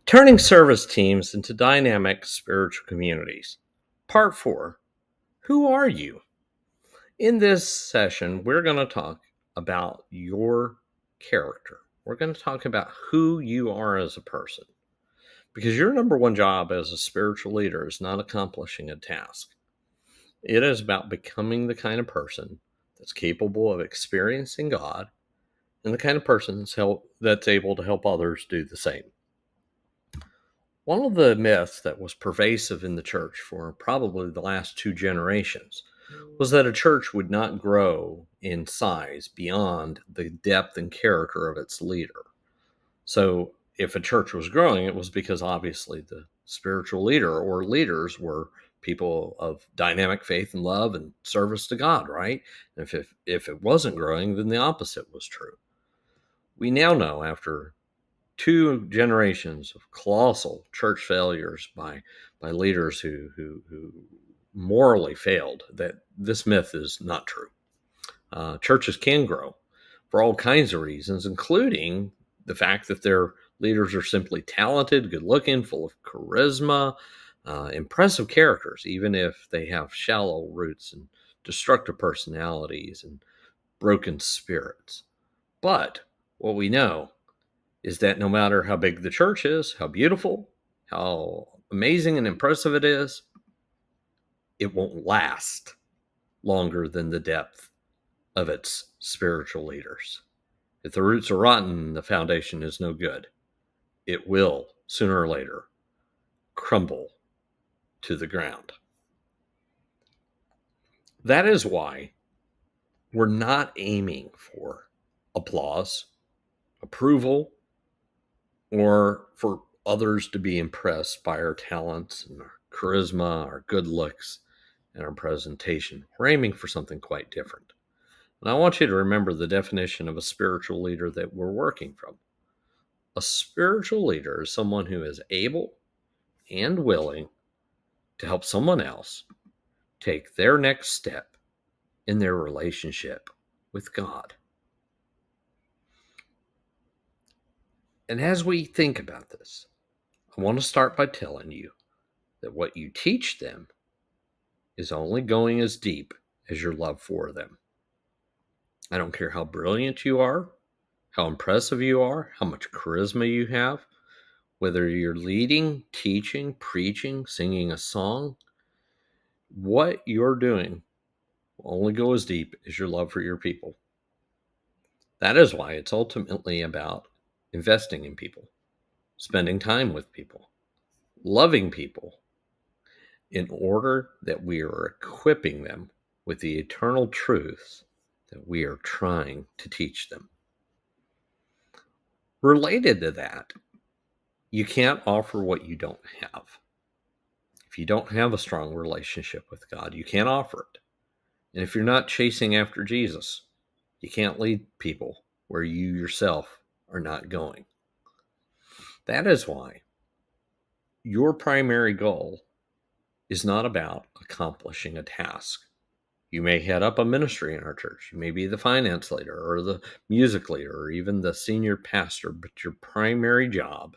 Turning service teams into dynamic spiritual communities. Part 4. Who are you? In this session, we're going to talk about your character. We're going to talk about who you are as a person. Because your number one job as a spiritual leader is not accomplishing a task. It is about becoming the kind of person that's capable of experiencing God and the kind of person that's able to help others do the same. One of the myths that was pervasive in the church for probably the last 2 generations was that a church would not grow in size beyond the depth and character of its leader. So, if a church was growing, it was because obviously the spiritual leader or leaders were people of dynamic faith and love and service to God, right? And if it wasn't growing, then the opposite was true. We now know after 2 generations of colossal church failures by leaders who morally failed that this myth is not true. Churches can grow for all kinds of reasons, including the fact that their leaders are simply talented, good looking, full of charisma, impressive characters, even if they have shallow roots and destructive personalities and broken spirits. But what we know is that no matter how big the church is, how beautiful, how amazing and impressive it is, it won't last longer than the depth of its spiritual leaders. If the roots are rotten, the foundation is no good. It will, sooner or later, crumble to the ground. That is why we're not aiming for applause, approval, or for others to be impressed by our talents and our charisma, our good looks, and our presentation. We're aiming for something quite different. And I want you to remember the definition of a spiritual leader that we're working from. A spiritual leader is someone who is able and willing to help someone else take their next step in their relationship with God. And as we think about this, I want to start by telling you that what you teach them is only going as deep as your love for them. I don't care how brilliant you are, how impressive you are, how much charisma you have, whether you're leading, teaching, preaching, singing a song, what you're doing will only go as deep as your love for your people. That is why it's ultimately about investing in people, spending time with people, loving people, in order that we are equipping them with the eternal truths that we are trying to teach them. Related to that, you can't offer what you don't have. If you don't have a strong relationship with God, you can't offer it. And if you're not chasing after Jesus, you can't lead people where you yourself are not going. That is why your primary goal is not about accomplishing a task. You may head up a ministry in our church. You may be the finance leader or the music leader or even the senior pastor, but your primary job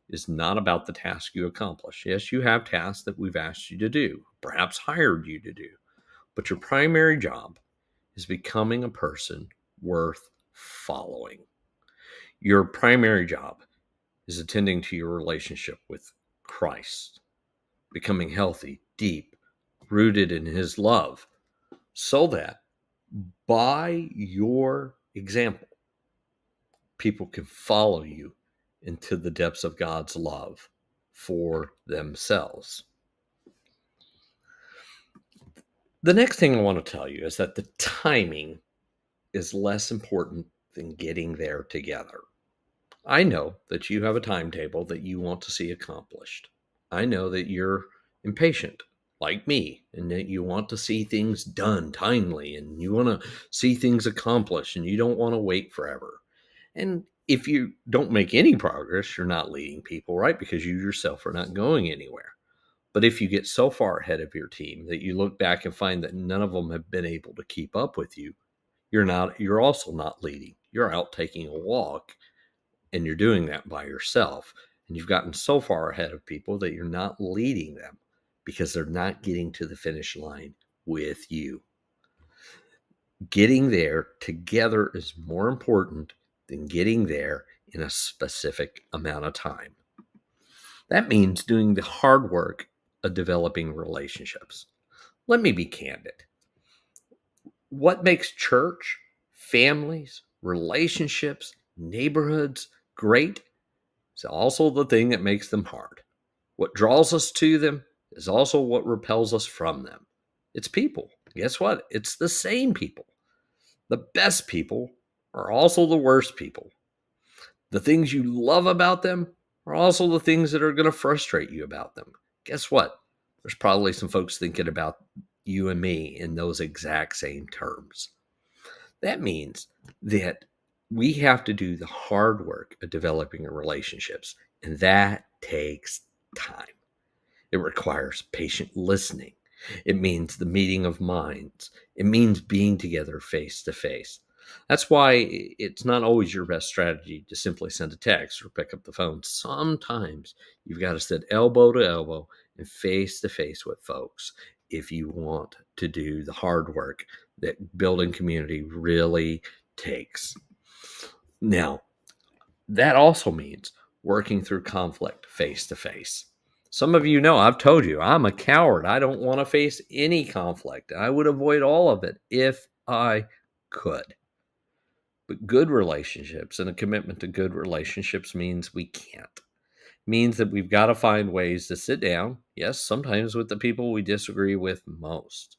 is not about the task you accomplish. Yes, you have tasks that we've asked you to do, perhaps hired you to do, but your primary job is becoming a person worth following. Your primary job is attending to your relationship with Christ, becoming healthy, deep, rooted in his love, so that by your example, people can follow you into the depths of God's love for themselves. The next thing I want to tell you is that the timing is less important than getting there together. I know that you have a timetable that you want to see accomplished. I know that you're impatient, like me, and that you want to see things done timely and you want to see things accomplished and you don't want to wait forever. And if you don't make any progress, you're not leading people, right? Because you yourself are not going anywhere. But if you get so far ahead of your team that you look back and find that none of them have been able to keep up with you, you're also not leading. You're out taking a walk and you're doing that by yourself. And you've gotten so far ahead of people that you're not leading them because they're not getting to the finish line with you. Getting there together is more important than getting there in a specific amount of time. That means doing the hard work of developing relationships. Let me be candid. What makes church, families, relationships, neighborhoods great is also the thing that makes them hard. What draws us to them is also what repels us from them. It's people. Guess what? It's the same people. The best people are also the worst people. The things you love about them are also the things that are going to frustrate you about them. Guess what? There's probably some folks thinking about you and me in those exact same terms. That means that we have to do the hard work of developing relationships, and that takes time. It requires patient listening. It means the meeting of minds. It means being together face to face. That's why it's not always your best strategy to simply send a text or pick up the phone. Sometimes you've got to sit elbow to elbow and face to face with folks if you want to do the hard work that building community really takes. Now, that also means working through conflict face to face. Some of you know I've told you I'm a coward. I don't want to face any conflict. I would avoid all of it if I could. But good relationships and a commitment to good relationships means we can't. It means that we've got to find ways to sit down, yes, sometimes with the people we disagree with most.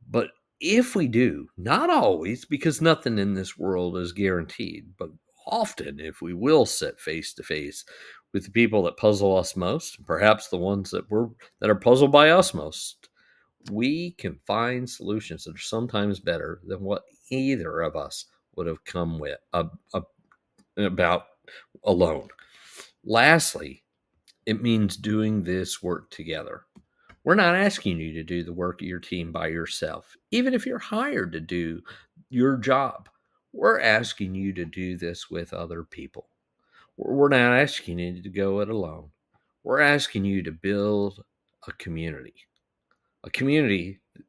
But if we do, not always, because nothing in this world is guaranteed, but often, if we will sit face to face with the people that puzzle us most, perhaps the ones that are puzzled by us most, we can find solutions that are sometimes better than what either of us would have come with about alone. Lastly, it means doing this work together. We're not asking you to do the work of your team by yourself, even if you're hired to do your job. We're asking you to do this with other people. We're not asking you to go it alone. We're asking you to build a community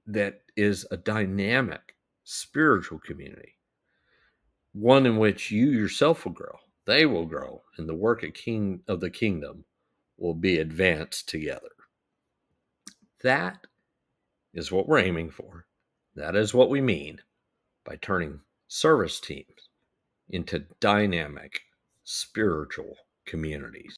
that is a dynamic spiritual community, one in which you yourself will grow, they will grow, and the work of the kingdom will be advanced together. That is what we're aiming for. That is what we mean by turning service teams into dynamic spiritual communities.